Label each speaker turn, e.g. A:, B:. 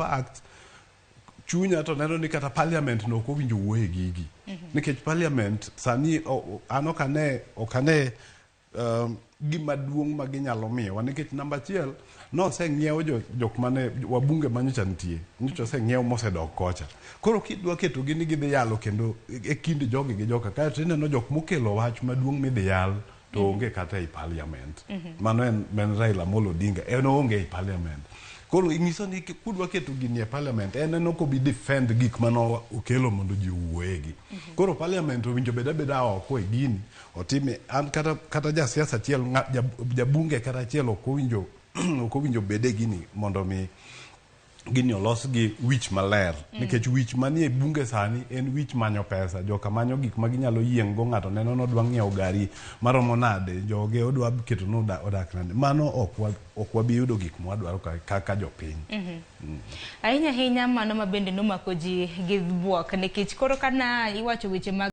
A: fact chunya to neno ni kata parliament no ko winjo wuoye gigi nikech parliament sani okane gima duong' ma ginyalo miyo nikech namba achiel no osenyiew jok mane wabunge manyocha nitie nyocha osenyiew mosedok kocha koro kidwa keto gini gidhi yalo kendo e kind jogi gi joka ka tineno jok mokelo wach maduong' midhi yal to onge kata e parliament mano en Raila Amolo Odinga en onge e parliament koro inyiso ni kudwa keto gini e parliament en ko bi defend gik mano okelo mondo ji wuoyegi koro parliament owinjo beda oko e gini otime an kata jasiasa achiel jabunge kata achiel ok owinjo bede gini mondo mi gini olos gi wich maler nikech wich manie bunge sani en wich manyo pesa joka manyo gik ma ginyalo yieng go ng'ato neno no dwa ng'iewo gari maromo nade joge odwa keto no odak nade mano ok wabi yudo gik mwadwaro kaka jopiny
B: ahinya mano ma bende nomako ji gi buok nikech koro kana iwacho weche